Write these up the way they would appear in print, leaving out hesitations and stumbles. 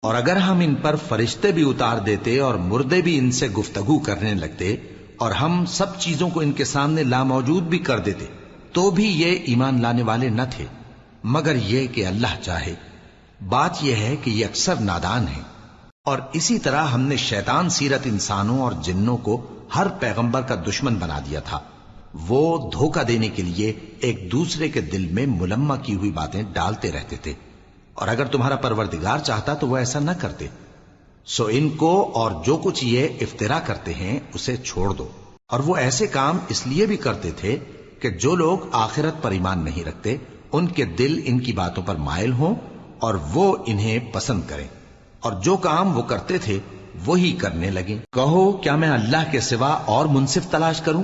اور اگر ہم ان پر فرشتے بھی اتار دیتے اور مردے بھی ان سے گفتگو کرنے لگتے اور ہم سب چیزوں کو ان کے سامنے لاموجود بھی کر دیتے تو بھی یہ ایمان لانے والے نہ تھے، مگر یہ کہ اللہ چاہے۔ بات یہ ہے کہ یہ اکثر نادان ہیں۔ اور اسی طرح ہم نے شیطان سیرت انسانوں اور جنوں کو ہر پیغمبر کا دشمن بنا دیا تھا۔ وہ دھوکہ دینے کے لیے ایک دوسرے کے دل میں ملمہ کی ہوئی باتیں ڈالتے رہتے تھے، اور اگر تمہارا پروردگار چاہتا تو وہ ایسا نہ کرتے۔ سو ان کو اور جو کچھ یہ افطرا کرتے ہیں اسے چھوڑ دو۔ اور وہ ایسے کام اس لیے بھی کرتے تھے کہ جو لوگ آخرت پر ایمان نہیں رکھتے ان کے دل ان کی باتوں پر مائل ہوں اور وہ انہیں پسند کریں، اور جو کام وہ کرتے تھے وہی کرنے لگیں۔ کہو کیا میں اللہ کے سوا اور منصف تلاش کروں،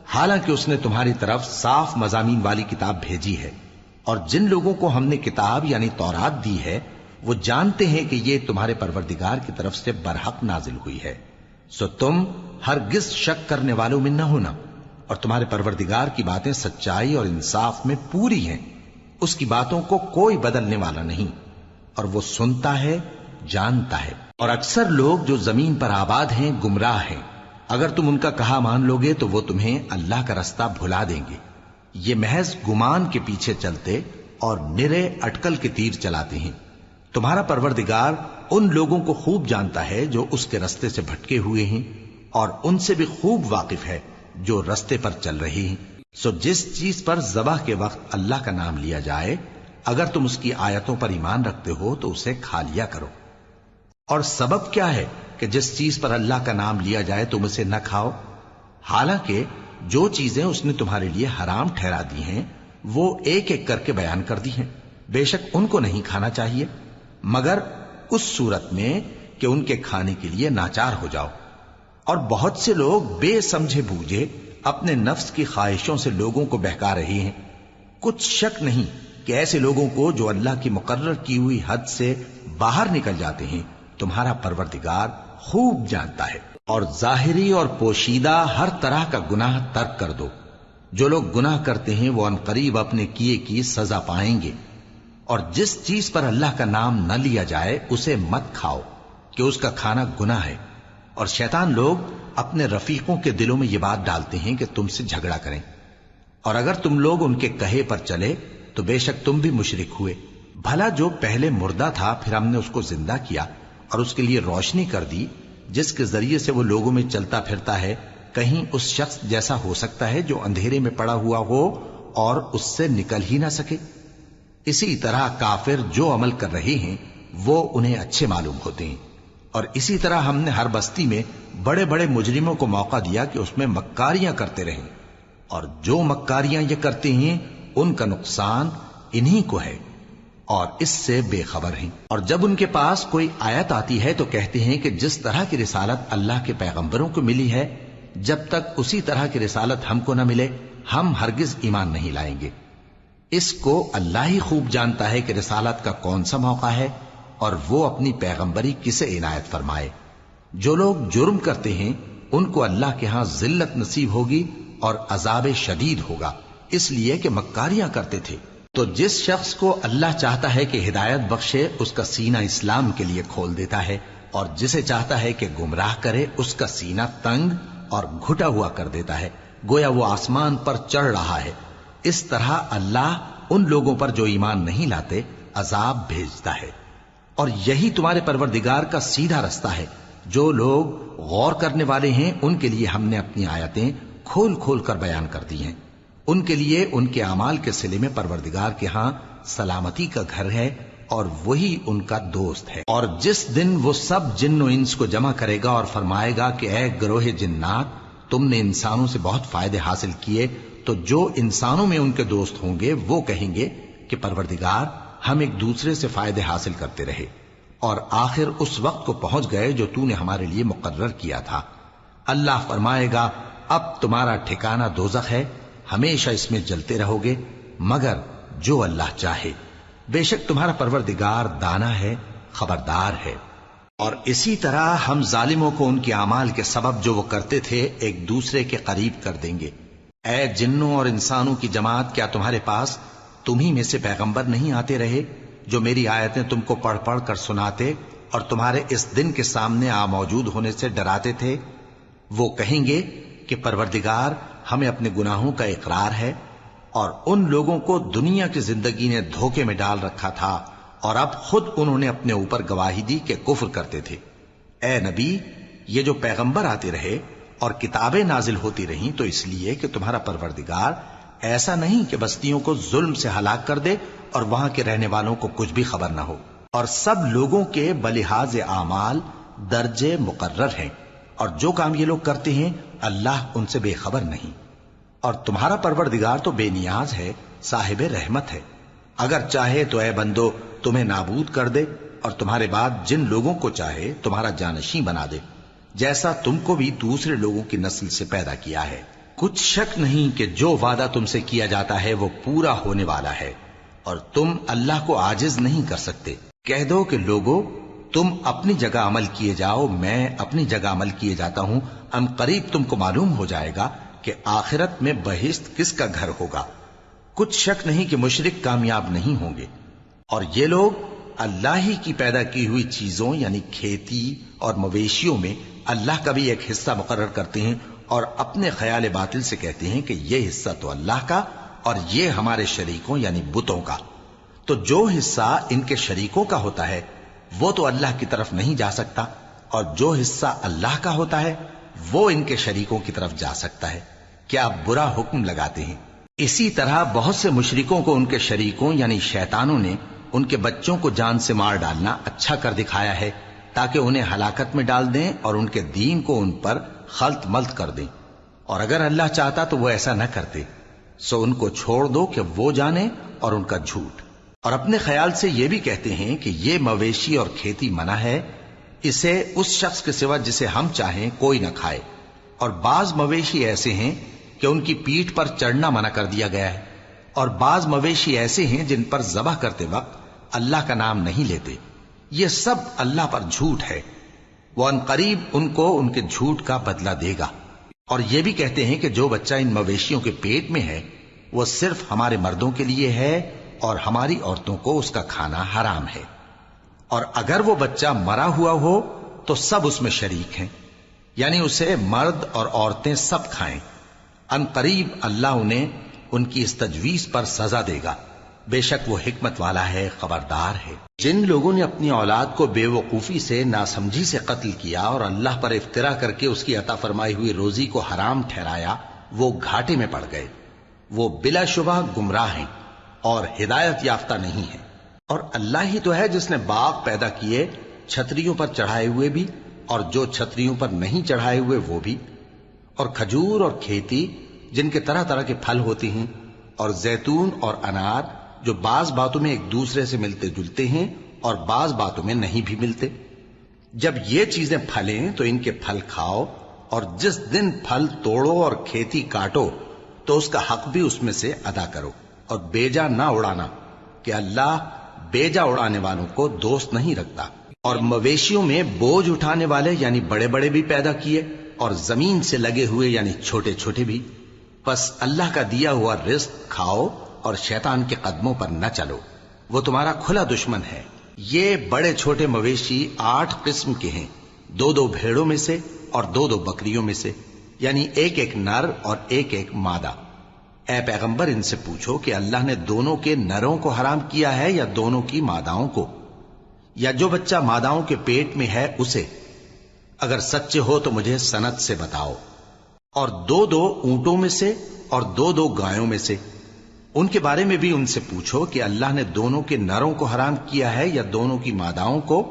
حالانکہ اس نے تمہاری طرف صاف مضامین والی کتاب بھیجی ہے، اور جن لوگوں کو ہم نے کتاب یعنی تورات دی ہے وہ جانتے ہیں کہ یہ تمہارے پروردگار کی طرف سے برحق نازل ہوئی ہے۔ سو تم ہرگز شک کرنے والوں میں نہ ہونا، اور تمہارے پروردگار کی باتیں سچائی اور انصاف میں پوری ہیں، اس کی باتوں کو کوئی بدلنے والا نہیں، اور وہ سنتا ہے جانتا ہے۔ اور اکثر لوگ جو زمین پر آباد ہیں گمراہ ہیں، اگر تم ان کا کہا مان لوگے تو وہ تمہیں اللہ کا رستہ بھلا دیں گے۔ یہ محض گمان کے پیچھے چلتے اور نرے اٹکل کے تیر چلاتے ہیں۔ تمہارا پروردگار ان لوگوں کو خوب جانتا ہے جو اس کے رستے سے بھٹکے ہوئے ہیں، اور ان سے بھی خوب واقف ہے جو رستے پر چل رہے ہیں۔ سو جس چیز پر ذبح کے وقت اللہ کا نام لیا جائے اگر تم اس کی آیتوں پر ایمان رکھتے ہو تو اسے کھا لیا کرو۔ اور سبب کیا ہے کہ جس چیز پر اللہ کا نام لیا جائے تم اسے نہ کھاؤ، حالانکہ جو چیزیں اس نے تمہارے لیے حرام ٹھہرا دی ہیں وہ ایک ایک کر کے بیان کر دی ہیں۔ بے شک ان کو نہیں کھانا چاہیے مگر اس صورت میں کہ ان کے کھانے کے لیے ناچار ہو جاؤ۔ اور بہت سے لوگ بے سمجھے بوجھے اپنے نفس کی خواہشوں سے لوگوں کو بہکا رہے ہیں۔ کچھ شک نہیں کہ ایسے لوگوں کو جو اللہ کی مقرر کی ہوئی حد سے باہر نکل جاتے ہیں تمہارا پروردگار خوب جانتا ہے۔ اور ظاہری اور پوشیدہ ہر طرح کا گناہ ترک کر دو۔ جو لوگ گناہ کرتے ہیں وہ عنقریب اپنے کیے کی سزا پائیں گے۔ اور جس چیز پر اللہ کا نام نہ لیا جائے اسے مت کھاؤ کہ اس کا کھانا گناہ ہے۔ اور شیطان لوگ اپنے رفیقوں کے دلوں میں یہ بات ڈالتے ہیں کہ تم سے جھگڑا کریں، اور اگر تم لوگ ان کے کہے پر چلے تو بے شک تم بھی مشرک ہوئے۔ بھلا جو پہلے مردہ تھا پھر ہم نے اس کو زندہ کیا اور اس کے لیے روشنی کر دی جس کے ذریعے سے وہ لوگوں میں چلتا پھرتا ہے، کہیں اس شخص جیسا ہو سکتا ہے جو اندھیرے میں پڑا ہوا ہو اور اس سے نکل ہی نہ سکے؟ اسی طرح کافر جو عمل کر رہے ہیں وہ انہیں اچھے معلوم ہوتے ہیں۔ اور اسی طرح ہم نے ہر بستی میں بڑے بڑے مجرموں کو موقع دیا کہ اس میں مکاریاں کرتے رہیں، اور جو مکاریاں یہ کرتے ہیں ان کا نقصان انہی کو ہے اور اس سے بے خبر ہیں۔ اور جب ان کے پاس کوئی آیت آتی ہے تو کہتے ہیں کہ جس طرح کی رسالت اللہ کے پیغمبروں کو ملی ہے جب تک اسی طرح کی رسالت ہم کو نہ ملے ہم ہرگز ایمان نہیں لائیں گے۔ اس کو اللہ ہی خوب جانتا ہے کہ رسالت کا کون سا موقع ہے اور وہ اپنی پیغمبری کسے عنایت فرمائے۔ جو لوگ جرم کرتے ہیں ان کو اللہ کے ہاں ذلت نصیب ہوگی اور عذاب شدید ہوگا، اس لیے کہ مکاریاں کرتے تھے۔ تو جس شخص کو اللہ چاہتا ہے کہ ہدایت بخشے اس کا سینہ اسلام کے لیے کھول دیتا ہے، اور جسے چاہتا ہے کہ گمراہ کرے اس کا سینہ تنگ اور گھٹا ہوا کر دیتا ہے، گویا وہ آسمان پر چڑھ رہا ہے۔ اس طرح اللہ ان لوگوں پر جو ایمان نہیں لاتے عذاب بھیجتا ہے۔ اور یہی تمہارے پروردگار کا سیدھا رستہ ہے۔ جو لوگ غور کرنے والے ہیں ان کے لیے ہم نے اپنی آیتیں کھول کھول کر بیان کر دی ہیں۔ ان کے لیے ان کے اعمال کے صلے میں پروردگار کے ہاں سلامتی کا گھر ہے اور وہی ان کا دوست ہے۔ اور جس دن وہ سب جن و انس کو جمع کرے گا اور فرمائے گا کہ اے گروہ جنات، تم نے انسانوں سے بہت فائدے حاصل کیے، تو جو انسانوں میں ان کے دوست ہوں گے وہ کہیں گے کہ پروردگار ہم ایک دوسرے سے فائدے حاصل کرتے رہے اور آخر اس وقت کو پہنچ گئے جو تو نے ہمارے لیے مقرر کیا تھا۔ اللہ فرمائے گا اب تمہارا ٹھکانہ دوزخ ہے، ہمیشہ اس میں جلتے رہو گے مگر جو اللہ چاہے، بے شک تمہارا پروردگار دانا ہے، خبردار ہے۔ اور اسی طرح ہم ظالموں کو ان کے اعمال کے سبب جو وہ کرتے تھے ایک دوسرے کے قریب کر دیں گے۔ اے جنوں اور انسانوں کی جماعت، کیا تمہارے پاس تمہیں میں سے پیغمبر نہیں آتے رہے جو میری آیتیں تم کو پڑھ پڑھ کر سناتے اور تمہارے اس دن کے سامنے آ موجود ہونے سے ڈراتے تھے؟ وہ کہیں گے کہ پروردگار ہمیں اپنے گناہوں کا اقرار ہے، اور ان لوگوں کو دنیا کی زندگی نے دھوکے میں ڈال رکھا تھا اور اب خود انہوں نے اپنے اوپر گواہی دی کہ کفر کرتے تھے۔ اے نبی، یہ جو پیغمبر آتے رہے اور کتابیں نازل ہوتی رہیں تو اس لیے کہ تمہارا پروردگار ایسا نہیں کہ بستیوں کو ظلم سے ہلاک کر دے اور وہاں کے رہنے والوں کو کچھ بھی خبر نہ ہو، اور سب لوگوں کے بلحاظ اعمال درجے مقرر ہیں، اور جو کام یہ لوگ کرتے ہیں اللہ ان سے بے خبر نہیں۔ اور تمہارا پروردگار تو بے نیاز ہے، صاحب رحمت ہے، اگر چاہے تو اے بندو تمہیں نابود کر دے اور تمہارے بعد جن لوگوں کو چاہے تمہارا جانشین بنا دے، جیسا تم کو بھی دوسرے لوگوں کی نسل سے پیدا کیا ہے۔ کچھ شک نہیں کہ جو وعدہ تم سے کیا جاتا ہے وہ پورا ہونے والا ہے، اور تم اللہ کو عاجز نہیں کر سکتے۔ کہہ دو کہ لوگو تم اپنی جگہ عمل کیے جاؤ، میں اپنی جگہ عمل کیے جاتا ہوں، ان قریب تم کو معلوم ہو جائے گا کہ آخرت میں بہشت کس کا گھر ہوگا۔ کچھ شک نہیں کہ مشرک کامیاب نہیں ہوں گے، اور یہ لوگ اللہ ہی کی پیدا کی ہوئی چیزوں یعنی کھیتی اور مویشیوں میں اللہ کا بھی ایک حصہ مقرر کرتے ہیں، اور اپنے خیال باطل سے کہتے ہیں کہ یہ حصہ تو اللہ کا اور یہ ہمارے شریکوں یعنی بتوں کا۔ تو جو حصہ ان کے شریکوں کا ہوتا ہے وہ تو اللہ کی طرف نہیں جا سکتا، اور جو حصہ اللہ کا ہوتا ہے وہ ان کے شریکوں کی طرف جا سکتا ہے۔ کیا برا حکم لگاتے ہیں؟ اسی طرح بہت سے مشرکوں کو ان کے شریکوں یعنی شیطانوں نے ان کے بچوں کو جان سے مار ڈالنا اچھا کر دکھایا ہے، تاکہ انہیں ہلاکت میں ڈال دیں اور ان کے دین کو ان پر خلط ملط کر دیں، اور اگر اللہ چاہتا تو وہ ایسا نہ کرتے۔ سو ان کو چھوڑ دو کہ وہ جانے اور ان کا جھوٹ۔ اور اپنے خیال سے یہ بھی کہتے ہیں کہ یہ مویشی اور کھیتی منع ہے، اسے اس شخص کے سوا جسے ہم چاہیں کوئی نہ کھائے، اور بعض مویشی ایسے ہیں کہ ان کی پیٹھ پر چڑھنا منع کر دیا گیا ہے، اور بعض مویشی ایسے ہیں جن پر ذبح کرتے وقت اللہ کا نام نہیں لیتے۔ یہ سب اللہ پر جھوٹ ہے، وہ ان قریب ان کو ان کے جھوٹ کا بدلہ دے گا۔ اور یہ بھی کہتے ہیں کہ جو بچہ ان مویشیوں کے پیٹ میں ہے وہ صرف ہمارے مردوں کے لیے ہے اور ہماری عورتوں کو اس کا کھانا حرام ہے، اور اگر وہ بچہ مرا ہوا ہو تو سب اس میں شریک ہیں، یعنی اسے مرد اور عورتیں سب کھائیں۔ ان قریب اللہ انہیں ان کی اس تجویز پر سزا دے گا، بے شک وہ حکمت والا ہے، خبردار ہے۔ جن لوگوں نے اپنی اولاد کو بے وقوفی سے ناسمجھی سے قتل کیا اور اللہ پر افترا کر کے اس کی عطا فرمائی ہوئی روزی کو حرام ٹھہرایا، وہ گھاٹے میں پڑ گئے، وہ بلا شبہ گمراہ ہیں اور ہدایت یافتہ نہیں ہیں۔ اور اللہ ہی تو ہے جس نے باغ پیدا کیے، چھتریوں پر چڑھائے ہوئے بھی اور جو چھتریوں پر نہیں چڑھائے ہوئے وہ بھی، اور کھجور اور کھیتی جن کے طرح طرح کے پھل ہوتے ہیں، اور زیتون اور انار جو بعض باتوں میں ایک دوسرے سے ملتے جلتے ہیں اور بعض باتوں میں نہیں بھی ملتے۔ جب یہ چیزیں پھلیں تو ان کے پھل کھاؤ، اور جس دن پھل توڑو اور کھیتی کاٹو تو اس کا حق بھی اس میں سے ادا کرو، اور بیجا نہ اڑانا کہ اللہ بیجا اڑانے والوں کو دوست نہیں رکھتا۔ اور مویشیوں میں بوجھ اٹھانے والے یعنی بڑے بڑے بھی پیدا کیے، اور زمین سے لگے ہوئے یعنی چھوٹے چھوٹے بھی۔ پس اللہ کا دیا ہوا رزق کھاؤ اور شیطان کے قدموں پر نہ چلو، وہ تمہارا کھلا دشمن ہے۔ یہ بڑے چھوٹے مویشی 8 قسم کے ہیں، 2 بھیڑوں میں سے اور 2 بکریوں میں سے، یعنی ایک نر اور ایک مادہ۔ اے پیغمبر ان سے پوچھو کہ اللہ نے دونوں کے نروں کو حرام کیا ہے یا دونوں کی ماداؤں کو، یا جو بچہ ماداؤں کے پیٹ میں ہے اسے؟ اگر سچے ہو تو مجھے سند سے بتاؤ۔ اور 2 اونٹوں میں سے اور 2 گایوں میں سے، ان کے بارے میں بھی ان سے پوچھو کہ اللہ نے دونوں کے نروں کو حرام کیا ہے یا دونوں کی ماداؤں کو،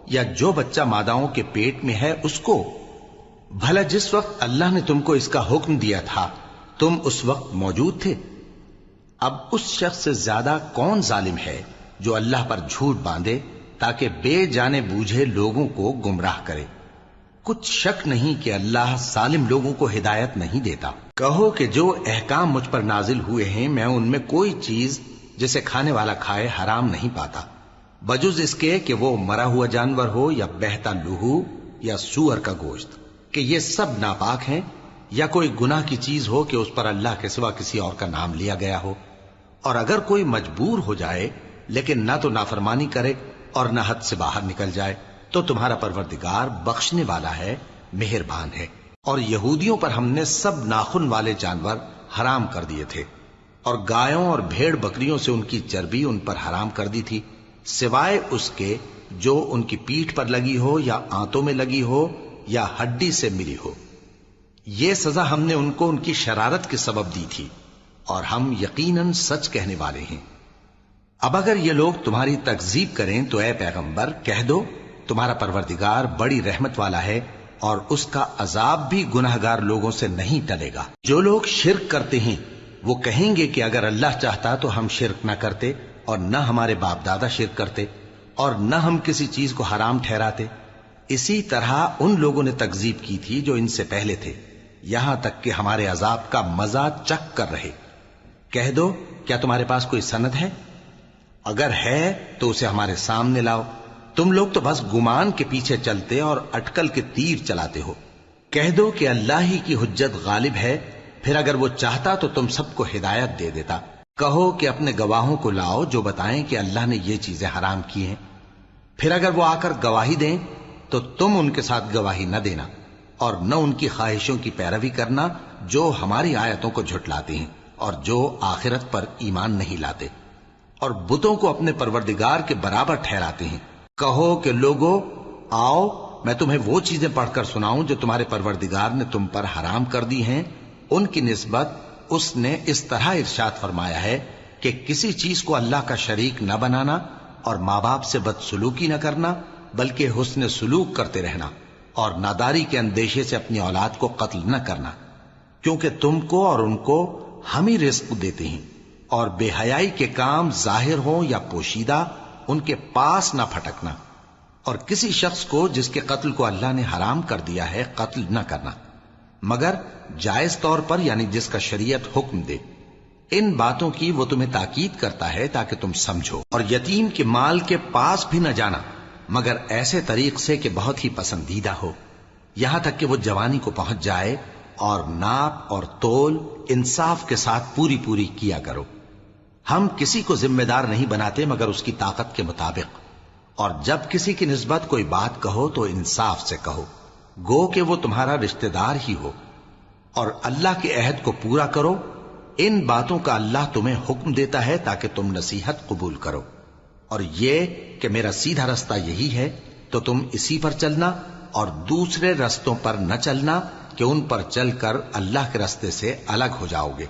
یا جو بچہ ماداؤں کے پیٹ میں ہے اس کو؟ بھلا جس وقت اللہ نے تم کو اس کا حکم دیا تھا تم اس وقت موجود تھے؟ اب اس شخص سے زیادہ کون ظالم ہے جو اللہ پر جھوٹ باندھے تاکہ بے جانے بوجھے لوگوں کو گمراہ کرے۔ کچھ شک نہیں کہ اللہ ظالم لوگوں کو ہدایت نہیں دیتا۔ کہو کہ جو احکام مجھ پر نازل ہوئے ہیں میں ان میں کوئی چیز جسے کھانے والا کھائے حرام نہیں پاتا، بجز اس کے کہ وہ مرا ہوا جانور ہو یا بہتا لہو یا سور کا گوشت، کہ یہ سب ناپاک ہیں، یا کوئی گناہ کی چیز ہو کہ اس پر اللہ کے سوا کسی اور کا نام لیا گیا ہو۔ اور اگر کوئی مجبور ہو جائے لیکن نہ تو نافرمانی کرے اور نہ حد سے باہر نکل جائے، تو تمہارا پروردگار بخشنے والا ہے، مہربان ہے۔ اور یہودیوں پر ہم نے سب ناخن والے جانور حرام کر دیے تھے، اور گایوں اور بھیڑ بکریوں سے ان کی چربی ان پر حرام کر دی تھی، سوائے اس کے جو ان کی پیٹھ پر لگی ہو یا آنتوں میں لگی ہو یا ہڈی سے ملی ہو۔ یہ سزا ہم نے ان کو ان کی شرارت کے سبب دی تھی، اور ہم یقیناً سچ کہنے والے ہیں۔ اب اگر یہ لوگ تمہاری تکذیب کریں تو اے پیغمبر کہہ دو، تمہارا پروردگار بڑی رحمت والا ہے، اور اس کا عذاب بھی گناہگار لوگوں سے نہیں ٹلے گا۔ جو لوگ شرک کرتے ہیں وہ کہیں گے کہ اگر اللہ چاہتا تو ہم شرک نہ کرتے، اور نہ ہمارے باپ دادا شرک کرتے، اور نہ ہم کسی چیز کو حرام ٹھہراتے۔ اسی طرح ان لوگوں نے تکذیب کی تھی جو ان سے پہلے تھے، یہاں تک کہ ہمارے عذاب کا مزہ چکھ کر رہے۔ کہہ دو، کیا تمہارے پاس کوئی سند ہے؟ اگر ہے تو اسے ہمارے سامنے لاؤ۔ تم لوگ تو بس گمان کے پیچھے چلتے اور اٹکل کے تیر چلاتے ہو۔ کہہ دو کہ اللہ ہی کی حجت غالب ہے، پھر اگر وہ چاہتا تو تم سب کو ہدایت دے دیتا۔ کہو کہ اپنے گواہوں کو لاؤ جو بتائیں کہ اللہ نے یہ چیزیں حرام کی ہیں، پھر اگر وہ آ کر گواہی دیں تو تم ان کے ساتھ گواہی نہ دینا، اور نہ ان کی خواہشوں کی پیروی کرنا جو ہماری آیتوں کو جھٹلاتے ہیں اور جو آخرت پر ایمان نہیں لاتے، اور بتوں کو اپنے پروردگار کے برابر ٹھہراتے ہیں۔ کہو کہ لوگو آؤ، میں تمہیں وہ چیزیں پڑھ کر سناؤں جو تمہارے پروردگار نے تم پر حرام کر دی ہیں۔ ان کی نسبت اس نے اس طرح ارشاد فرمایا ہے کہ کسی چیز کو اللہ کا شریک نہ بنانا، اور ماں باپ سے بدسلوکی نہ کرنا، بلکہ حسن سلوک کرتے رہنا، اور ناداری کے اندیشے سے اپنی اولاد کو قتل نہ کرنا، کیونکہ تم کو اور ان کو ہم ہی رزق دیتے ہیں۔ اور بے حیائی کے کام ظاہر ہوں یا پوشیدہ ان کے پاس نہ پھٹکنا، اور کسی شخص کو جس کے قتل کو اللہ نے حرام کر دیا ہے قتل نہ کرنا، مگر جائز طور پر، یعنی جس کا شریعت حکم دے۔ ان باتوں کی وہ تمہیں تاکید کرتا ہے تاکہ تم سمجھو۔ اور یتیم کے مال کے پاس بھی نہ جانا مگر ایسے طریق سے کہ بہت ہی پسندیدہ ہو، یہاں تک کہ وہ جوانی کو پہنچ جائے، اور ناپ اور تول انصاف کے ساتھ پوری پوری کیا کرو۔ ہم کسی کو ذمہ دار نہیں بناتے مگر اس کی طاقت کے مطابق، اور جب کسی کی نسبت کوئی بات کہو تو انصاف سے کہو، گو کہ وہ تمہارا رشتہ دار ہی ہو، اور اللہ کے عہد کو پورا کرو۔ ان باتوں کا اللہ تمہیں حکم دیتا ہے تاکہ تم نصیحت قبول کرو، اور یہ کہ میرا سیدھا رستہ یہی ہے تو تم اسی پر چلنا، اور دوسرے رستوں پر نہ چلنا کہ ان پر چل کر اللہ کے رستے سے الگ ہو جاؤ گے۔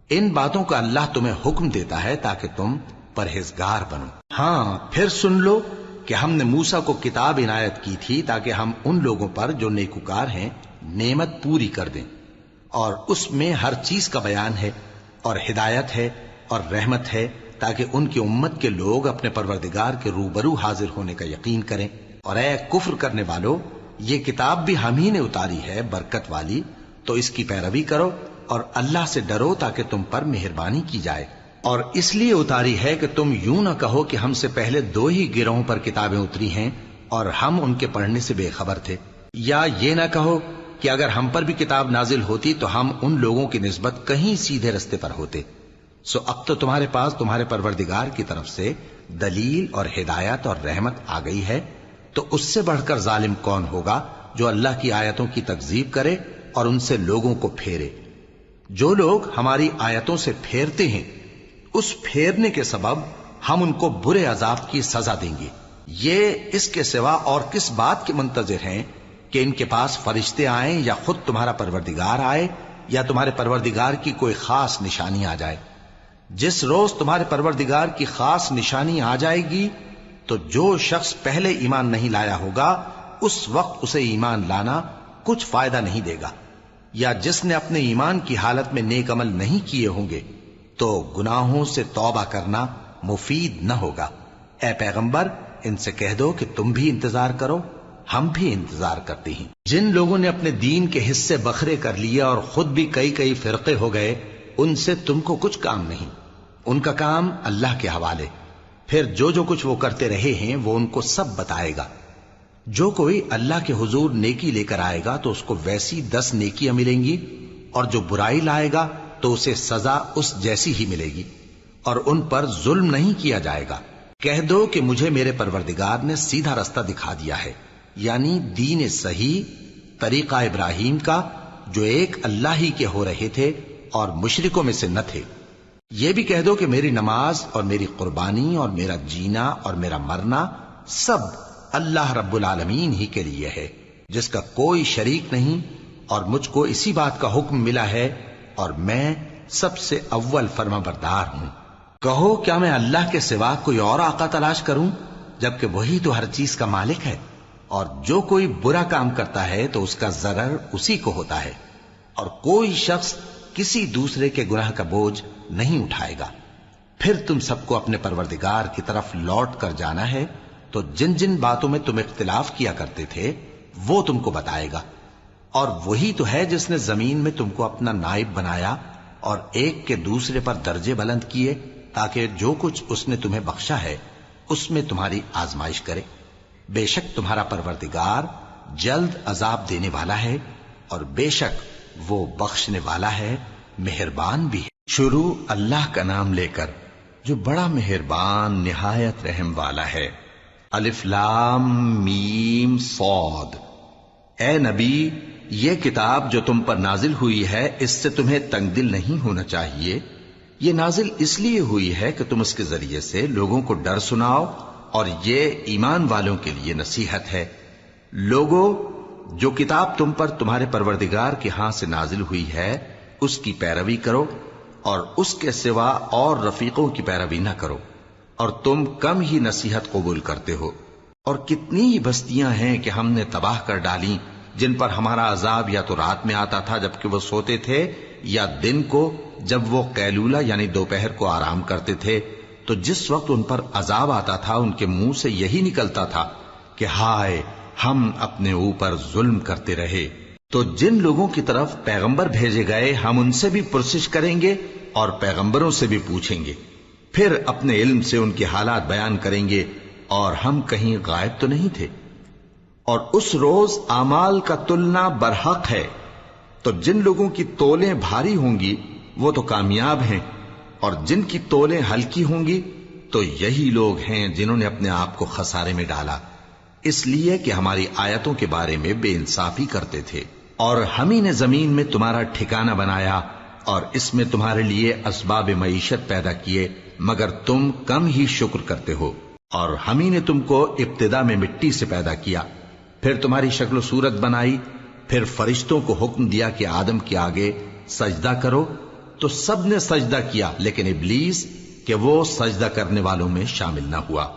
ان باتوں کا اللہ تمہیں حکم دیتا ہے تاکہ تم پرہیزگار بنو۔ ہاں، پھر سن لو کہ ہم نے موسیٰ کو کتاب عنایت کی تھی تاکہ ہم ان لوگوں پر جو نیکوکار ہیں نعمت پوری کر دیں، اور اس میں ہر چیز کا بیان ہے، اور ہدایت ہے اور رحمت ہے، تاکہ ان کی امت کے لوگ اپنے پروردگار کے روبرو حاضر ہونے کا یقین کریں۔ اور اے کفر کرنے والو، یہ کتاب بھی ہم ہی نے اتاری ہے برکت والی، تو اس کی پیروی کرو اور اللہ سے ڈرو تاکہ تم پر مہربانی کی جائے۔ اور اس لیے اتاری ہے کہ تم یوں نہ کہو کہ ہم سے پہلے 2 ہی گروہوں پر کتابیں اتری ہیں اور ہم ان کے پڑھنے سے بے خبر تھے، یا یہ نہ کہو کہ اگر ہم پر بھی کتاب نازل ہوتی تو ہم ان لوگوں کی نسبت کہیں سیدھے رستے پر ہوتے۔ سو اب تو تمہارے پاس تمہارے پروردگار کی طرف سے دلیل اور ہدایت اور رحمت آ گئی ہے، تو اس سے بڑھ کر ظالم کون ہوگا جو اللہ کی آیتوں کی تکذیب کرے اور ان سے لوگوں کو پھیرے۔ جو لوگ ہماری آیتوں سے پھیرتے ہیں اس پھیرنے کے سبب ہم ان کو برے عذاب کی سزا دیں گے۔ یہ اس کے سوا اور کس بات کے منتظر ہیں کہ ان کے پاس فرشتے آئیں یا خود تمہارا پروردگار آئے یا تمہارے پروردگار کی کوئی خاص نشانی آ جائے۔ جس روز تمہارے پروردگار کی خاص نشانی آ جائے گی تو جو شخص پہلے ایمان نہیں لایا ہوگا اس وقت اسے ایمان لانا کچھ فائدہ نہیں دے گا، یا جس نے اپنے ایمان کی حالت میں نیک عمل نہیں کیے ہوں گے تو گناہوں سے توبہ کرنا مفید نہ ہوگا۔ اے پیغمبر، ان سے کہہ دو کہ تم بھی انتظار کرو، ہم بھی انتظار کرتے ہیں۔ جن لوگوں نے اپنے دین کے حصے بکھرے کر لیے اور خود بھی کئی فرقے ہو گئے، ان سے تم کو کچھ کام نہیں، ان کا کام اللہ کے حوالے۔ پھر جو کچھ وہ کرتے رہے ہیں وہ ان کو سب بتائے گا۔ جو کوئی اللہ کے حضور نیکی لے کر آئے گا تو اس کو ویسی 10 نیکیاں ملیں گی، اور جو برائی لائے گا تو اسے سزا اس جیسی ہی ملے گی، اور ان پر ظلم نہیں کیا جائے گا۔ کہہ دو کہ مجھے میرے پروردگار نے سیدھا رستہ دکھا دیا ہے، یعنی دین صحیح، طریقہ ابراہیم کا، جو ایک اللہ ہی کے ہو رہے تھے اور مشرکوں میں سے نہ تھے۔ یہ بھی کہہ دو کہ میری نماز اور میری قربانی اور میرا جینا اور میرا مرنا سب اللہ رب العالمین ہی کے لیے ہے، جس کا کوئی شریک نہیں، اور مجھ کو اسی بات کا حکم ملا ہے اور میں سب سے اول فرما بردار ہوں۔ کہو کیا میں اللہ کے سوا کوئی اور آقا تلاش کروں، جبکہ وہی تو ہر چیز کا مالک ہے، اور جو کوئی برا کام کرتا ہے تو اس کا ضرر اسی کو ہوتا ہے، اور کوئی شخص کسی دوسرے کے گناہ کا بوجھ نہیں اٹھائے گا۔ پھر تم سب کو اپنے پروردگار کی طرف لوٹ کر جانا ہے، تو جن جن باتوں میں تم اختلاف کیا کرتے تھے وہ تم کو بتائے گا، اور وہی تو ہے جس نے زمین میں تم کو اپنا نائب بنایا اور ایک کے دوسرے پر درجے بلند کیے، تاکہ جو کچھ اس نے تمہیں بخشا ہے اس میں تمہاری آزمائش کرے۔ بے شک تمہارا پروردگار جلد عذاب دینے والا ہے، اور بے شک وہ بخشنے والا ہے، مہربان بھی ہے۔ شروع اللہ کا نام لے کر جو بڑا مہربان نہایت رحم والا ہے۔ الف لام میم صاد۔ اے نبی، یہ کتاب جو تم پر نازل ہوئی ہے اس سے تمہیں تنگ دل نہیں ہونا چاہیے۔ یہ نازل اس لیے ہوئی ہے کہ تم اس کے ذریعے سے لوگوں کو ڈر سناؤ، اور یہ ایمان والوں کے لیے نصیحت ہے۔ لوگوں، جو کتاب تم پر تمہارے پروردگار کے ہاں سے نازل ہوئی ہے اس کی پیروی کرو، اور اس کے سوا اور رفیقوں کی پیروی نہ کرو، اور تم کم ہی نصیحت قبول کرتے ہو۔ اور کتنی ہی بستیاں ہیں کہ ہم نے تباہ کر ڈالیں، جن پر ہمارا عذاب یا تو رات میں آتا تھا جبکہ وہ سوتے تھے، یا دن کو جب وہ قیلولہ یعنی دوپہر کو آرام کرتے تھے، تو جس وقت ان پر عذاب آتا تھا ان کے منہ سے یہی نکلتا تھا کہ ہائے، ہم اپنے اوپر ظلم کرتے رہے۔ تو جن لوگوں کی طرف پیغمبر بھیجے گئے ہم ان سے بھی پرسش کریں گے اور پیغمبروں سے بھی پوچھیں گے، پھر اپنے علم سے ان کے حالات بیان کریں گے، اور ہم کہیں غائب تو نہیں تھے۔ اور اس روز اعمال کا تلنا برحق ہے، تو جن لوگوں کی تولیں بھاری ہوں گی وہ تو کامیاب ہیں، اور جن کی تولیں ہلکی ہوں گی تو یہی لوگ ہیں جنہوں نے اپنے آپ کو خسارے میں ڈالا، اس لیے کہ ہماری آیتوں کے بارے میں بے انصافی کرتے تھے۔ اور ہم ہی نے زمین میں تمہارا ٹھکانہ بنایا، اور اس میں تمہارے لیے اسباب معیشت پیدا کیے، مگر تم کم ہی شکر کرتے ہو۔ اور ہم ہی نے تم کو ابتدا میں مٹی سے پیدا کیا، پھر تمہاری شکل و صورت بنائی، پھر فرشتوں کو حکم دیا کہ آدم کے آگے سجدہ کرو، تو سب نے سجدہ کیا لیکن ابلیس کہ وہ سجدہ کرنے والوں میں شامل نہ ہوا۔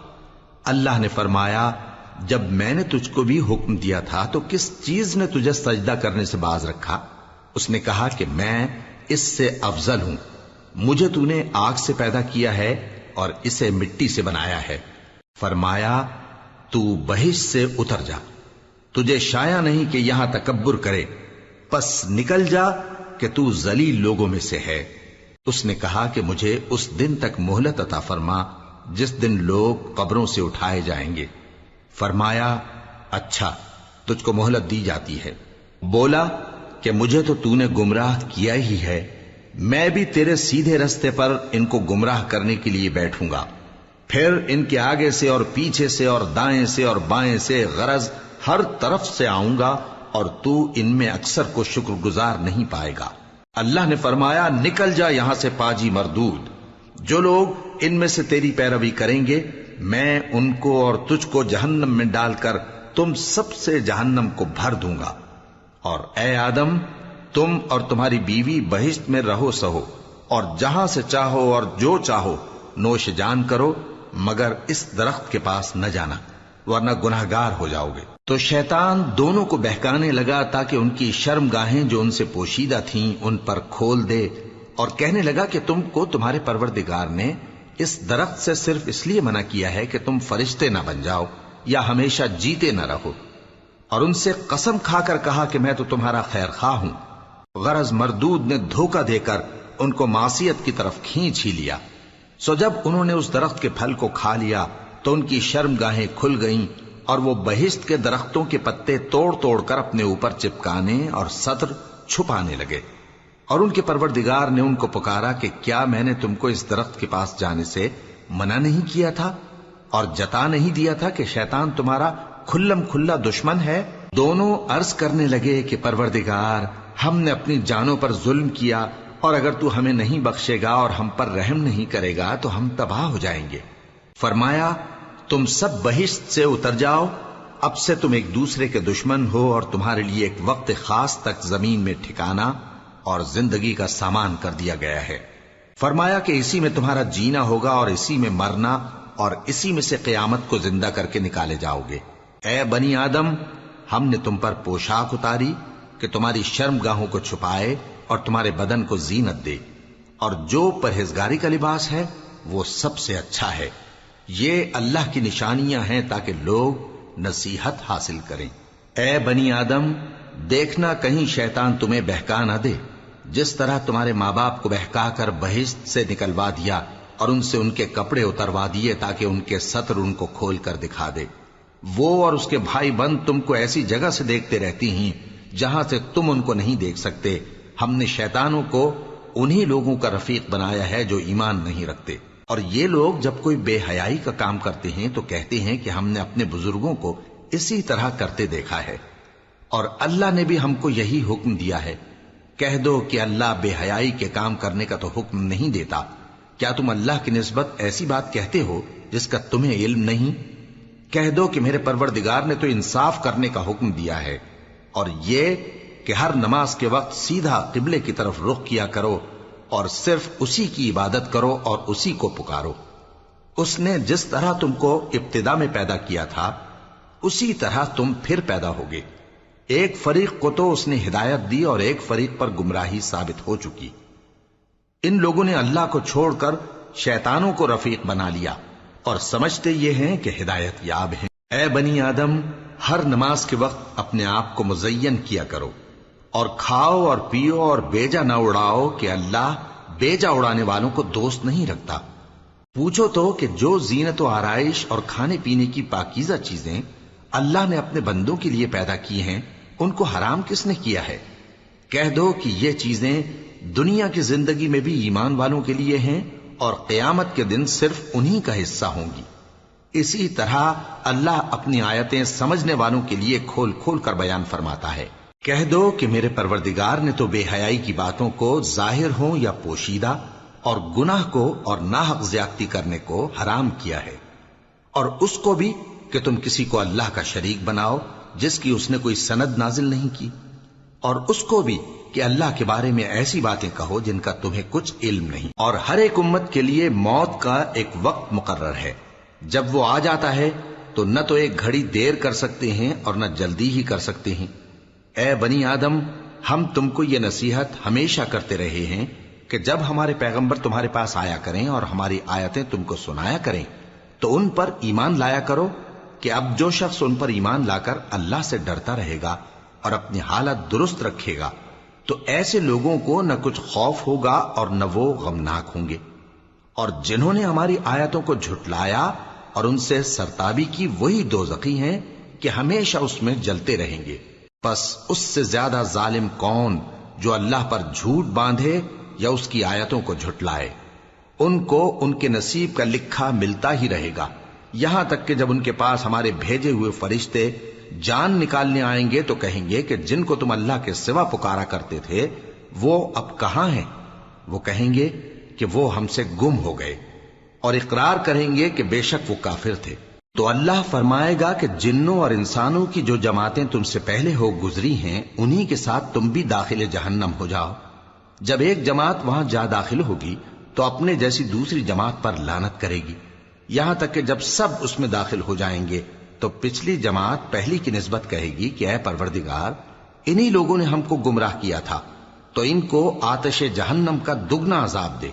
اللہ نے فرمایا، جب میں نے تجھ کو بھی حکم دیا تھا تو کس چیز نے تجھے سجدہ کرنے سے باز رکھا؟ اس نے کہا کہ میں اس سے افضل ہوں، مجھے تو نے آگ سے پیدا کیا ہے اور اسے مٹی سے بنایا ہے۔ فرمایا، تو بہشت سے اتر جا، تجھے شایع نہیں کہ یہاں تکبر کرے، پس نکل جا کہ تو ذلیل لوگوں میں سے ہے۔ اس نے کہا کہ مجھے اس دن تک مہلت عطا فرما جس دن لوگ قبروں سے اٹھائے جائیں گے۔ فرمایا، اچھا، تجھ کو مہلت دی جاتی ہے۔ بولا کہ مجھے تو نے گمراہ کیا ہی ہے، میں بھی تیرے سیدھے رستے پر ان کو گمراہ کرنے کے لیے بیٹھوں گا، پھر ان کے آگے سے اور پیچھے سے اور دائیں سے اور بائیں سے غرض ہر طرف سے آؤں گا، اور تو ان میں اکثر کو شکر گزار نہیں پائے گا۔ اللہ نے فرمایا، نکل جا یہاں سے پاجی مردود، جو لوگ ان میں سے تیری پیروی کریں گے میں ان کو اور تجھ کو جہنم میں ڈال کر تم سب سے جہنم کو بھر دوں گا۔ اور اے آدم، تم اور تمہاری بیوی بہشت میں رہو سہو، اور جہاں سے چاہو اور جو چاہو نوش جان کرو، مگر اس درخت کے پاس نہ جانا ورنہ گناہگار ہو جاؤ گے۔ تو شیطان دونوں کو بہکانے لگا تاکہ ان کی شرم گاہیں جو ان سے پوشیدہ تھیں ان پر کھول دے، اور کہنے لگا کہ تم کو تمہارے پروردگار نے اس درخت سے صرف اس لیے منع کیا ہے کہ تم فرشتے نہ بن جاؤ یا ہمیشہ جیتے نہ رہو۔ اور ان سے قسم کھا کر کہا کہ میں تو تمہارا خیر خواہ ہوں۔ غرض مردود نے دھوکہ دے کر ان کو معصیت کی طرف کھینچ ہی لیا۔ سو جب انہوں نے اس درخت کے پھل کو کھا لیا تو ان کی شرم گاہیں کھل گئیں، اور وہ بہشت کے درختوں کے پتے توڑ توڑ کر اپنے اوپر چپکانے اور سطر چھپانے لگے۔ اور ان کے پروردگار نے ان کو پکارا کہ کیا میں نے تم کو اس درخت کے پاس جانے سے منع نہیں کیا تھا؟ اور جتا نہیں دیا تھا کہ شیطان تمہارا کھلم کھلا دشمن ہے؟ دونوں عرض کرنے لگے کہ پروردگار، ہم نے اپنی جانوں پر ظلم کیا، اور اگر تو ہمیں نہیں بخشے گا اور ہم پر رحم نہیں کرے گا تو ہم تباہ ہو جائیں گے۔ فرمایا تم سب بہشت سے اتر جاؤ، اب سے تم ایک دوسرے کے دشمن ہو، اور تمہارے لیے ایک وقت خاص تک زمین میں ٹھکانا اور زندگی کا سامان کر دیا گیا ہے۔ فرمایا کہ اسی میں تمہارا جینا ہوگا اور اسی میں مرنا، اور اسی میں سے قیامت کو زندہ کر کے نکالے جاؤ گے۔ اے بنی آدم، ہم نے تم پر پوشاک اتاری کہ تمہاری شرم گاہوں کو چھپائے اور تمہارے بدن کو زینت دے، اور جو پرہیزگاری کا لباس ہے وہ سب سے اچھا ہے۔ یہ اللہ کی نشانیاں ہیں تاکہ لوگ نصیحت حاصل کریں۔ اے بنی آدم، دیکھنا کہیں شیطان تمہیں بہکا نہ دے، جس طرح تمہارے ماں باپ کو بہکا کر بہشت سے نکلوا دیا اور ان سے ان کے کپڑے اتروا دیے تاکہ ان کے ستر ان کو کھول کر دکھا دے۔ وہ اور اس کے بھائی بند تم کو ایسی جگہ سے دیکھتے رہتی ہیں جہاں سے تم ان کو نہیں دیکھ سکتے۔ ہم نے شیطانوں کو انہی لوگوں کا رفیق بنایا ہے جو ایمان نہیں رکھتے، اور یہ لوگ جب کوئی بے حیائی کا کام کرتے ہیں تو کہتے ہیں کہ ہم نے اپنے بزرگوں کو اسی طرح کرتے دیکھا ہے، اور اللہ نے بھی ہم کو یہی حکم دیا ہے۔ کہہ دو کہ اللہ بے حیائی کے کام کرنے کا تو حکم نہیں دیتا۔ کیا تم اللہ کی نسبت ایسی بات کہتے ہو جس کا تمہیں علم نہیں؟ کہہ دو کہ میرے پروردگار نے تو انصاف کرنے کا حکم دیا ہے، اور یہ کہ ہر نماز کے وقت سیدھا قبلے کی طرف رخ کیا کرو اور صرف اسی کی عبادت کرو اور اسی کو پکارو۔ اس نے جس طرح تم کو ابتدا میں پیدا کیا تھا اسی طرح تم پھر پیدا ہوگے۔ ایک فریق کو تو اس نے ہدایت دی اور ایک فریق پر گمراہی ثابت ہو چکی۔ ان لوگوں نے اللہ کو چھوڑ کر شیطانوں کو رفیق بنا لیا اور سمجھتے یہ ہیں کہ ہدایت یاب ہیں۔ اے بنی آدم، ہر نماز کے وقت اپنے آپ کو مزین کیا کرو، اور کھاؤ اور پیو اور بیجا نہ اڑاؤ کہ اللہ بیجا اڑانے والوں کو دوست نہیں رکھتا۔ پوچھو تو کہ جو زینت و آرائش اور کھانے پینے کی پاکیزہ چیزیں اللہ نے اپنے بندوں کے لیے پیدا کی ہیں ان کو حرام کس نے کیا ہے؟ کہہ دو کہ یہ چیزیں دنیا کی زندگی میں بھی ایمان والوں کے لیے ہیں اور قیامت کے دن صرف انہی کا حصہ ہوں گی۔ اسی طرح اللہ اپنی آیتیں سمجھنے والوں کے لیے کھول کھول کر بیان فرماتا ہے۔ کہہ دو کہ میرے پروردگار نے تو بے حیائی کی باتوں کو ظاہر ہوں یا پوشیدہ، اور گناہ کو اور ناحق زیادتی کرنے کو حرام کیا ہے، اور اس کو بھی کہ تم کسی کو اللہ کا شریک بناؤ جس کی اس نے کوئی سند نازل نہیں کی، اور اس کو بھی کہ اللہ کے بارے میں ایسی باتیں کہو جن کا تمہیں کچھ علم نہیں۔ اور ہر ایک امت کے لیے موت کا ایک وقت مقرر ہے، جب وہ آ جاتا ہے تو نہ تو ایک گھڑی دیر کر سکتے ہیں اور نہ جلدی ہی کر سکتے ہیں۔ اے بنی آدم، ہم تم کو یہ نصیحت ہمیشہ کرتے رہے ہیں کہ جب ہمارے پیغمبر تمہارے پاس آیا کریں اور ہماری آیتیں تم کو سنایا کریں تو ان پر ایمان لایا کرو، کہ اب جو شخص ان پر ایمان لا کر اللہ سے ڈرتا رہے گا اور اپنی حالت درست رکھے گا تو ایسے لوگوں کو نہ کچھ خوف ہوگا اور نہ وہ غمناک ہوں گے، اور جنہوں نے ہماری آیتوں کو جھٹلایا اور ان سے سرتابی کی وہی دوزخی ہیں کہ ہمیشہ اس میں جلتے رہیں گے۔ پس اس سے زیادہ ظالم کون جو اللہ پر جھوٹ باندھے یا اس کی آیتوں کو جھٹلائے؟ ان کو ان کے نصیب کا لکھا ملتا ہی رہے گا، یہاں تک کہ جب ان کے پاس ہمارے بھیجے ہوئے فرشتے جان نکالنے آئیں گے تو کہیں گے کہ جن کو تم اللہ کے سوا پکارا کرتے تھے وہ اب کہاں ہیں؟ وہ کہیں گے کہ وہ ہم سے گم ہو گئے، اور اقرار کریں گے کہ بے شک وہ کافر تھے۔ تو اللہ فرمائے گا کہ جنوں اور انسانوں کی جو جماعتیں تم سے پہلے ہو گزری ہیں انہی کے ساتھ تم بھی داخل جہنم ہو جاؤ۔ جب ایک جماعت وہاں جا داخل ہوگی تو اپنے جیسی دوسری جماعت پر لعنت کرے گی، یہاں تک کہ جب سب اس میں داخل ہو جائیں گے تو پچھلی جماعت پہلی کی نسبت کہے گی کہ اے پروردگار، انہی لوگوں نے ہم کو گمراہ کیا تھا، تو ان کو آتش جہنم کا دگنا عذاب دے۔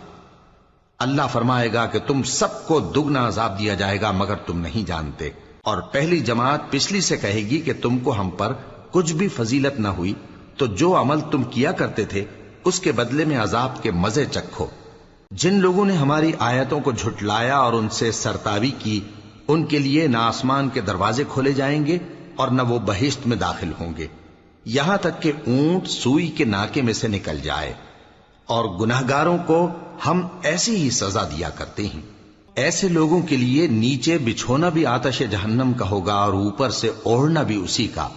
اللہ فرمائے گا کہ تم سب کو دگنا عذاب دیا جائے گا مگر تم نہیں جانتے۔ اور پہلی جماعت پچھلی سے کہے گی کہ تم کو ہم پر کچھ بھی فضیلت نہ ہوئی، تو جو عمل تم کیا کرتے تھے اس کے بدلے میں عذاب کے مزے چکھو۔ جن لوگوں نے ہماری آیتوں کو جھٹلایا اور ان سے سرتابی کی ان کے لیے نہ آسمان کے دروازے کھولے جائیں گے اور نہ وہ بہشت میں داخل ہوں گے، یہاں تک کہ اونٹ سوئی کے ناکے میں سے نکل جائے، اور گناہگاروں کو ہم ایسی ہی سزا دیا کرتے ہیں۔ ایسے لوگوں کے لیے نیچے بچھونا بھی آتش جہنم کا ہوگا اور اوپر سے اوڑھنا بھی اسی کا،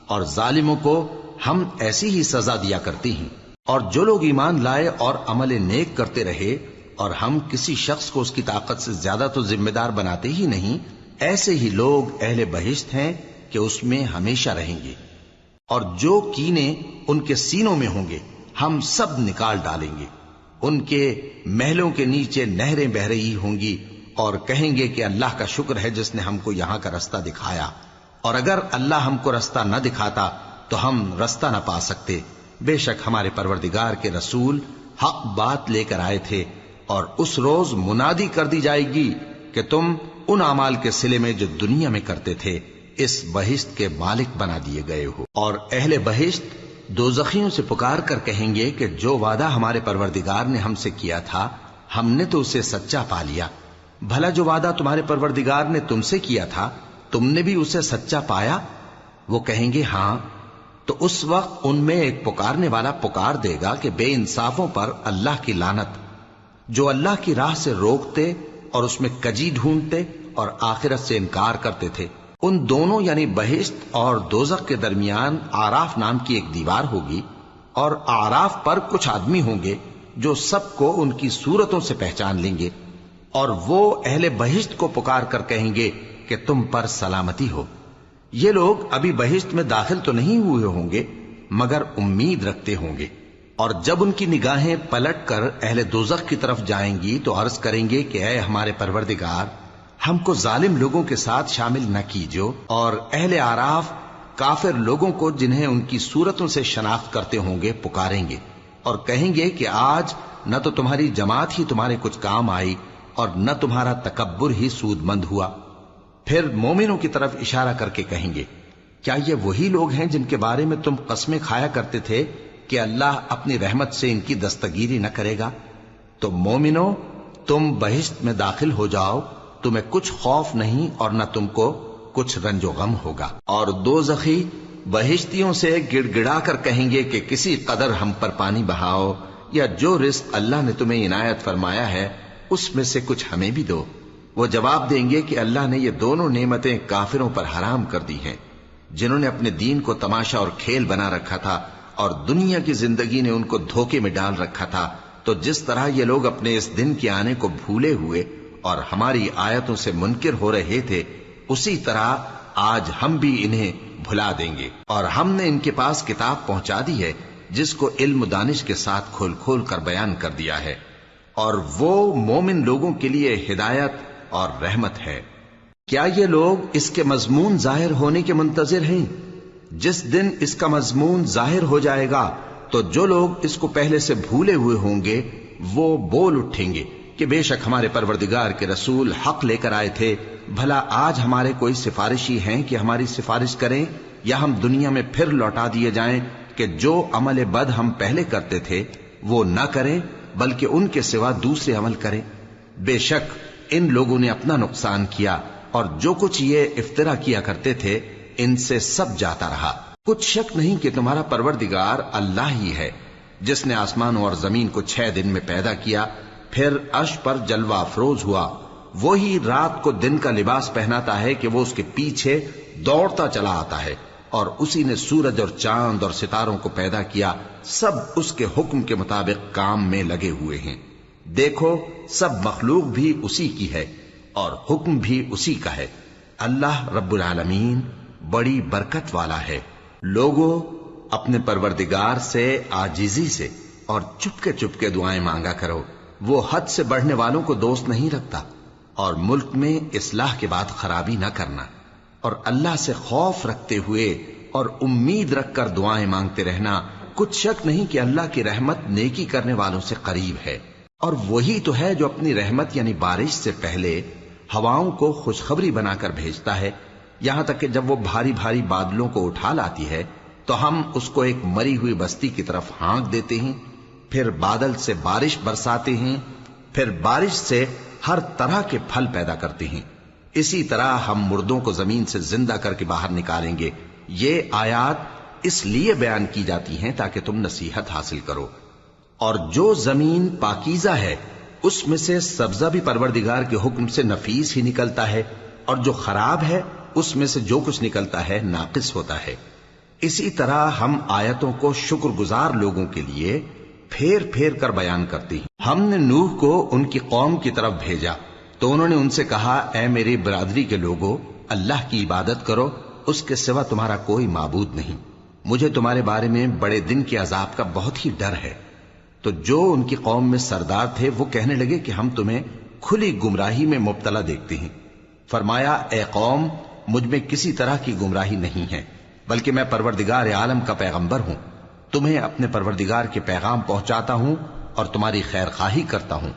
اور ظالموں کو ہم ایسی ہی سزا دیا کرتی ہیں۔ اور جو لوگ ایمان لائے اور عمل نیک کرتے رہے اور ہم کسی شخص کو اس کی طاقت سے زیادہ تو ذمہ دار بناتے ہی نہیں، ایسے ہی لوگ اہل بہشت ہیں کہ اس میں ہمیشہ رہیں گے۔ اور جو کینے ان کے سینوں میں ہوں گے ہم سب نکال ڈالیں گے، ان کے محلوں کے نیچے نہریں بہہ رہی ہوں گی، اور کہیں گے کہ اللہ کا شکر ہے جس نے ہم کو یہاں کا رستہ دکھایا، اور اگر اللہ ہم کو رستہ نہ دکھاتا تو ہم رستہ نہ پا سکتے۔ بے شک ہمارے پروردگار کے رسول حق بات لے کر آئے تھے، اور اس روز منادی کر دی جائے گی کہ تم ان اعمال کے صلے میں جو دنیا میں کرتے تھے اس بہشت کے مالک بنا دیے گئے ہو۔ اور اہل بہشت دوزخیوں سے پکار کر کہیں گے کہ جو وعدہ ہمارے پروردگار نے ہم سے کیا تھا ہم نے تو اسے سچا پا لیا، بھلا جو وعدہ تمہارے پروردگار نے تم سے کیا تھا تم نے بھی اسے سچا پایا؟ وہ کہیں گے ہاں۔ تو اس وقت ان میں ایک پکارنے والا پکار دے گا کہ بے انصافوں پر اللہ کی لعنت، جو اللہ کی راہ سے روکتے اور اس میں کجی ڈھونڈتے اور آخرت سے انکار کرتے تھے۔ ان دونوں یعنی بہشت اور دوزخ کے درمیان آراف نام کی ایک دیوار ہوگی، اور آراف پر کچھ آدمی ہوں گے جو سب کو ان کی صورتوں سے پہچان لیں گے، اور وہ اہل بہشت کو پکار کر کہیں گے کہ تم پر سلامتی ہو۔ یہ لوگ ابھی بہشت میں داخل تو نہیں ہوئے ہوں گے مگر امید رکھتے ہوں گے، اور جب ان کی نگاہیں پلٹ کر اہل دوزخ کی طرف جائیں گی تو عرض کریں گے کہ اے ہمارے پروردگار، ہم کو ظالم لوگوں کے ساتھ شامل نہ کیجو۔ اور اہل آراف کافر لوگوں کو جنہیں ان کی صورتوں سے شناخت کرتے ہوں گے پکاریں گے اور کہیں گے کہ آج نہ تو تمہاری جماعت ہی تمہارے کچھ کام آئی اور نہ تمہارا تکبر ہی سود مند ہوا۔ پھر مومنوں کی طرف اشارہ کر کے کہیں گے کیا یہ وہی لوگ ہیں جن کے بارے میں تم قسمیں کھایا کرتے تھے کہ اللہ اپنی رحمت سے ان کی دستگیری نہ کرے گا؟ تو مومنوں، تم بہشت میں داخل ہو جاؤ، تمہیں کچھ خوف نہیں اور نہ تم کو کچھ رنج و غم ہوگا۔ اور دوزخی بہشتیوں سے گڑ گڑا کر کہیں گے کہ کسی قدر ہم پر پانی بہاؤ، یا جو رزق اللہ نے تمہیں عنایت فرمایا ہے اس میں سے کچھ ہمیں بھی دو۔ وہ جواب دیں گے کہ اللہ نے یہ دونوں نعمتیں کافروں پر حرام کر دی ہیں، جنہوں نے اپنے دین کو تماشا اور کھیل بنا رکھا تھا اور دنیا کی زندگی نے ان کو دھوکے میں ڈال رکھا تھا۔ تو جس طرح یہ لوگ اپنے اس دن کے آنے کو بھولے ہوئے اور ہماری آیتوں سے منکر ہو رہے تھے، اسی طرح آج ہم بھی انہیں بھلا دیں گے۔ اور ہم نے ان کے پاس کتاب پہنچا دی ہے جس کو علم و دانش کے ساتھ کھول کھول کر بیان کر دیا ہے، اور وہ مومن لوگوں کے لیے ہدایت اور رحمت ہے۔ کیا یہ لوگ اس کے مضمون ظاہر ہونے کے منتظر ہیں؟ جس دن اس کا مضمون ظاہر ہو جائے گا تو جو لوگ اس کو پہلے سے بھولے ہوئے ہوں گے وہ بول اٹھیں گے کہ بے شک ہمارے پروردگار کے رسول حق لے کر آئے تھے، بھلا آج ہمارے کوئی سفارشی ہیں کہ ہماری سفارش کریں، یا ہم دنیا میں پھر لوٹا دیے جائیں کہ جو عمل بد ہم پہلے کرتے تھے وہ نہ کریں بلکہ ان کے سوا دوسرے عمل کریں۔ بے شک ان لوگوں نے اپنا نقصان کیا، اور جو کچھ یہ افترا کیا کرتے تھے ان سے سب جاتا رہا۔ کچھ شک نہیں کہ تمہارا پروردگار اللہ ہی ہے جس نے آسمانوں اور زمین کو 6 دن میں پیدا کیا، پھر عرش پر جلوہ افروز ہوا۔ وہی رات کو دن کا لباس پہناتا ہے کہ وہ اس کے پیچھے دوڑتا چلا آتا ہے، اور اسی نے سورج اور چاند اور ستاروں کو پیدا کیا، سب اس کے حکم کے مطابق کام میں لگے ہوئے ہیں۔ دیکھو سب مخلوق بھی اسی کی ہے اور حکم بھی اسی کا ہے۔ اللہ رب العالمین بڑی برکت والا ہے۔ لوگوں، اپنے پروردگار سے عاجزی سے اور چپکے دعائیں مانگا کرو، وہ حد سے بڑھنے والوں کو دوست نہیں رکھتا، اور ملک میں اصلاح کے بعد خرابی نہ کرنا، اور اللہ سے خوف رکھتے ہوئے اور امید رکھ کر دعائیں مانگتے رہنا۔ کچھ شک نہیں کہ اللہ کی رحمت نیکی کرنے والوں سے قریب ہے، اور وہی تو ہے جو اپنی رحمت یعنی بارش سے پہلے ہواؤں کو خوشخبری بنا کر بھیجتا ہے، یہاں تک کہ جب وہ بھاری بھاری بادلوں کو اٹھا لاتی ہے تو ہم اس کو ایک مری ہوئی بستی کی طرف ہانک دیتے ہیں، پھر بادل سے بارش برساتے ہیں، پھر بارش سے ہر طرح کے پھل پیدا کرتے ہیں۔ اسی طرح ہم مردوں کو زمین سے زندہ کر کے باہر نکالیں گے۔ یہ آیات اس لیے بیان کی جاتی ہیں تاکہ تم نصیحت حاصل کرو۔ اور جو زمین پاکیزہ ہے اس میں سے سبزہ بھی پروردگار کے حکم سے نفیس ہی نکلتا ہے، اور جو خراب ہے اس میں سے جو کچھ نکلتا ہے ناقص ہوتا ہے۔ اسی طرح ہم آیتوں کو شکر گزار لوگوں کے لیے پھیر پھیر کر بیان کرتے ہیں۔ ہم نے نوح کو ان کی قوم کی طرف بھیجا تو انہوں نے ان سے کہا، اے میری برادری کے لوگوں، اللہ کی عبادت کرو، اس کے سوا تمہارا کوئی معبود نہیں۔ مجھے تمہارے بارے میں بڑے دن کے عذاب کا بہت ہی ڈر ہے۔ تو جو ان کی قوم میں سردار تھے وہ کہنے لگے کہ ہم تمہیں کھلی گمراہی میں مبتلا دیکھتے ہیں۔ فرمایا، اے قوم، مجھ میں کسی طرح کی گمراہی نہیں ہے، بلکہ میں پروردگار عالم کا پیغمبر ہوں، تمہیں اپنے پروردگار کے پیغام پہنچاتا ہوں اور تمہاری خیر خواہی کرتا ہوں،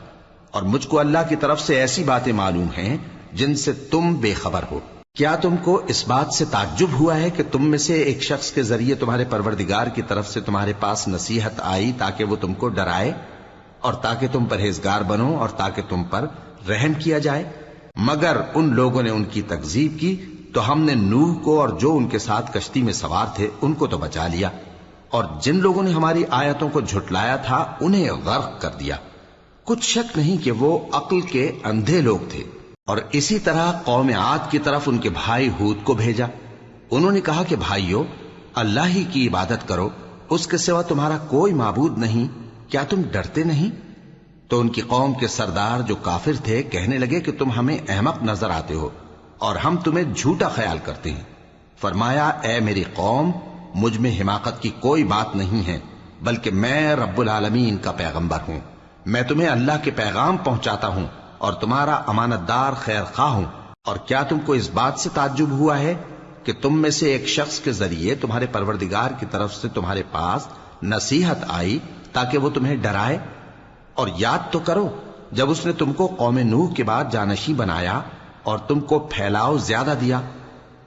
اور مجھ کو اللہ کی طرف سے ایسی باتیں معلوم ہیں جن سے تم بے خبر ہو۔ کیا تم کو اس بات سے تعجب ہوا ہے کہ تم میں سے ایک شخص کے ذریعے تمہارے پروردگار کی طرف سے تمہارے پاس نصیحت آئی تاکہ وہ تم کو ڈرائے اور تاکہ تم پرہیزگار بنو اور تاکہ تم پر رحم کیا جائے؟ مگر ان لوگوں نے ان کی تکذیب کی تو ہم نے نوح کو اور جو ان کے ساتھ کشتی میں سوار تھے ان کو تو بچا لیا، اور جن لوگوں نے ہماری آیتوں کو جھٹلایا تھا انہیں غرق کر دیا۔ کچھ شک نہیں کہ وہ عقل کے اندھے لوگ تھے۔ اور اسی طرح قوم عاد کی طرف ان کے بھائی ہود کو بھیجا۔ انہوں نے کہا کہ بھائیو، اللہ ہی کی عبادت کرو، اس کے سوا تمہارا کوئی معبود نہیں، کیا تم ڈرتے نہیں؟ تو ان کی قوم کے سردار جو کافر تھے کہنے لگے کہ تم ہمیں احمق نظر آتے ہو اور ہم تمہیں جھوٹا خیال کرتے ہیں۔ فرمایا، اے میری قوم، مجھ میں حماقت کی کوئی بات نہیں ہے، بلکہ میں رب العالمین کا پیغمبر ہوں۔ میں تمہیں اللہ کے پیغام پہنچاتا ہوں اور تمہارا امانت دار خیر خواہ ہوں۔ اور کیا تم کو اس بات سے تعجب ہوا ہے کہ تم میں سے ایک شخص کے ذریعے تمہارے پروردگار کی طرف سے تمہارے پاس نصیحت آئی تاکہ وہ تمہیں ڈرائے؟ اور یاد تو کرو جب اس نے تم کو قوم نوح کے بعد جانشین بنایا اور تم کو پھیلاؤ زیادہ دیا،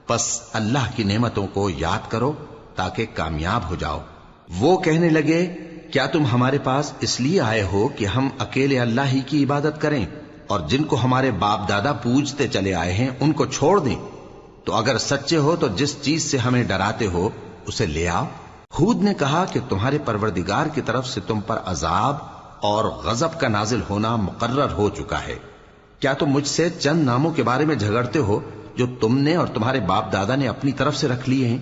پس اللہ کی نعمتوں کو یاد کرو تاکہ کامیاب ہو جاؤ۔ وہ کہنے لگے، کیا تم ہمارے پاس اس لیے آئے ہو کہ ہم اکیلے اللہ ہی کی عبادت کریں اور جن کو ہمارے باپ دادا پوجتے چلے آئے ہیں ان کو چھوڑ دیں؟ تو اگر سچے ہو تو جس چیز سے ہمیں ڈراتے ہو اسے لے آؤ۔ ہود نے کہا کہ تمہارے پروردگار کی طرف سے تم پر عذاب اور غضب کا نازل ہونا مقرر ہو چکا ہے۔ کیا تم مجھ سے چند ناموں کے بارے میں جھگڑتے ہو جو تم نے اور تمہارے باپ دادا نے اپنی طرف سے رکھ لیے ہیں،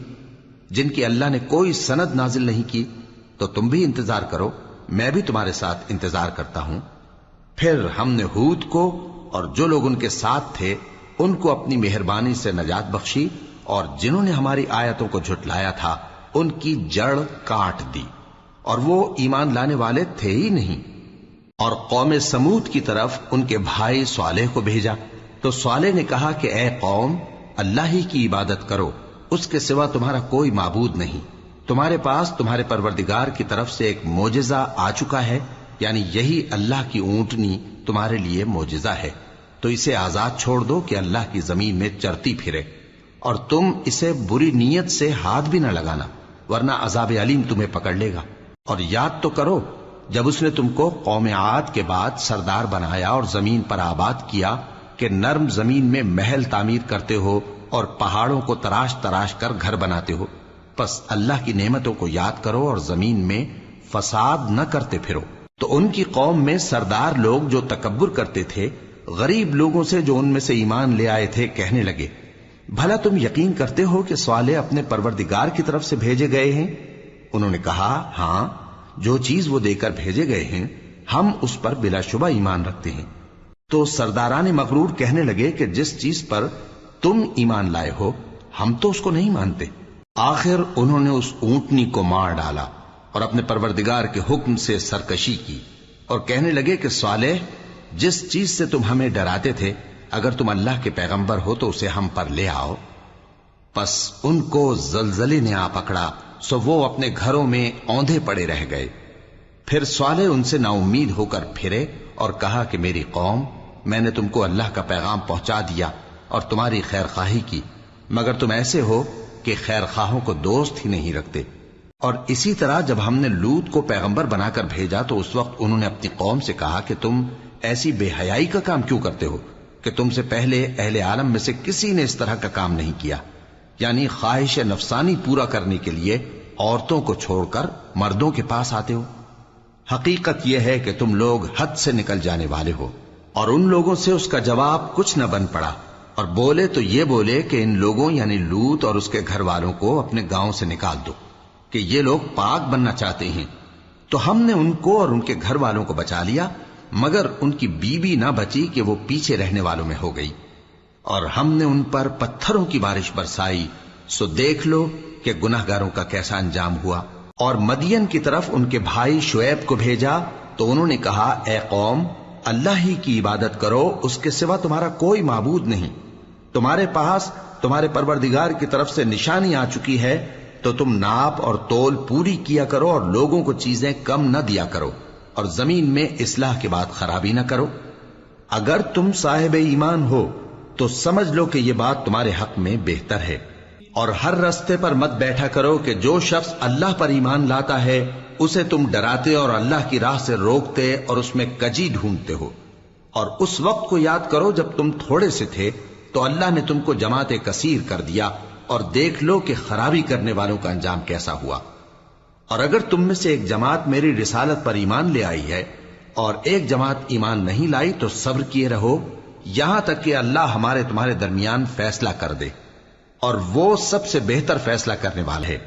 جن کی اللہ نے کوئی سند نازل نہیں کی؟ تو تم بھی انتظار کرو، میں بھی تمہارے ساتھ انتظار کرتا ہوں۔ پھر ہم نے ہود کو اور جو لوگ ان کے ساتھ تھے ان کو اپنی مہربانی سے نجات بخشی، اور جنہوں نے ہماری آیتوں کو جھٹلایا تھا ان کی جڑ کاٹ دی، اور وہ ایمان لانے والے تھے ہی نہیں۔ اور قوم سمود کی طرف ان کے بھائی صالح کو بھیجا تو صالح نے کہا کہ اے قوم، اللہ ہی کی عبادت کرو، اس کے سوا تمہارا کوئی معبود نہیں۔ تمہارے پاس تمہارے پروردگار کی طرف سے ایک معجزہ آ چکا ہے، یعنی یہی اللہ کی اونٹنی تمہارے لیے معجزہ ہے، تو اسے آزاد چھوڑ دو کہ اللہ کی زمین میں چرتی پھرے، اور تم اسے بری نیت سے ہاتھ بھی نہ لگانا، ورنہ عذاب علیم تمہیں پکڑ لے گا۔ اور یاد تو کرو جب اس نے تم کو قوم عاد کے بعد سردار بنایا اور زمین پر آباد کیا کہ نرم زمین میں محل تعمیر کرتے ہو اور پہاڑوں کو تراش تراش کر گھر بناتے ہو، پس اللہ کی نعمتوں کو یاد کرو اور زمین میں فساد نہ کرتے پھرو۔ تو ان کی قوم میں سردار لوگ جو تکبر کرتے تھے غریب لوگوں سے جو ان میں سے ایمان لے آئے تھے کہنے لگے، بھلا تم یقین کرتے ہو کہ صالح اپنے پروردگار کی طرف سے بھیجے گئے ہیں؟ انہوں نے کہا، ہاں، جو چیز وہ دے کر بھیجے گئے ہیں ہم اس پر بلا شبہ ایمان رکھتے ہیں۔ تو سرداران مغرور کہنے لگے کہ جس چیز پر تم ایمان لائے ہو ہم تو اس کو نہیں مانتے۔ آخر انہوں نے اس اونٹنی کو مار ڈالا اور اپنے پروردگار کے حکم سے سرکشی کی، اور کہنے لگے کہ صالح، جس چیز سے تم ہمیں ڈراتے تھے اگر تم اللہ کے پیغمبر ہو تو اسے ہم پر لے آؤ۔ پس ان کو زلزلے نے آ پکڑا، سو وہ اپنے گھروں میں اوندھے پڑے رہ گئے۔ پھر صالح ان سے نا امید ہو کر پھرے اور کہا کہ میری قوم، میں نے تم کو اللہ کا پیغام پہنچا دیا اور تمہاری خیر خواہی کی، مگر تم ایسے ہو کہ خیر خواہوں کو دوست ہی نہیں رکھتے۔ اور اسی طرح جب ہم نے لوط کو پیغمبر بنا کر بھیجا تو اس وقت انہوں نے اپنی قوم سے کہا کہ تم ایسی بے حیائی کا کام کیوں کرتے ہو کہ تم سے پہلے اہل عالم میں سے کسی نے اس طرح کا کام نہیں کیا، یعنی خواہش نفسانی پورا کرنے کے لیے عورتوں کو چھوڑ کر مردوں کے پاس آتے ہو۔ حقیقت یہ ہے کہ تم لوگ حد سے نکل جانے والے ہو۔ اور ان لوگوں سے اس کا جواب کچھ نہ بن پڑا، اور بولے تو یہ بولے کہ ان لوگوں یعنی لوط اور اس کے گھر والوں کو اپنے گاؤں سے نکال دو کہ یہ لوگ پاک بننا چاہتے ہیں۔ تو ہم نے ان کو اور ان کے گھر والوں کو بچا لیا، مگر ان کی بیوی نہ بچی کہ وہ پیچھے رہنے والوں میں ہو گئی۔ اور ہم نے ان پر پتھروں کی بارش برسائی، سو دیکھ لو کہ گناہگاروں کا کیسا انجام ہوا۔ اور مدین کی طرف ان کے بھائی شعیب کو بھیجا تو انہوں نے کہا، اے قوم، اللہ ہی کی عبادت کرو، اس کے سوا تمہارا کوئی معبود نہیں۔ تمہارے پاس تمہارے پروردگار کی طرف سے نشانی آ چکی ہے، تو تم ناپ اور تول پوری کیا کرو اور لوگوں کو چیزیں کم نہ دیا کرو، اور زمین میں اصلاح کے بعد خرابی نہ کرو۔ اگر تم صاحب ایمان ہو تو سمجھ لو کہ یہ بات تمہارے حق میں بہتر ہے۔ اور ہر رستے پر مت بیٹھا کرو کہ جو شخص اللہ پر ایمان لاتا ہے اسے تم ڈراتے اور اللہ کی راہ سے روکتے اور اس میں کجی ڈھونڈتے ہو۔ اور اس وقت کو یاد کرو جب تم تھوڑے سے تھے تو اللہ نے تم کو جماعت کثیر کر دیا، اور دیکھ لو کہ خرابی کرنے والوں کا انجام کیسا ہوا۔ اور اگر تم میں سے ایک جماعت میری رسالت پر ایمان لے آئی ہے اور ایک جماعت ایمان نہیں لائی تو صبر کیے رہو یہاں تک کہ اللہ ہمارے تمہارے درمیان فیصلہ کر دے، اور وہ سب سے بہتر فیصلہ کرنے والا ہے۔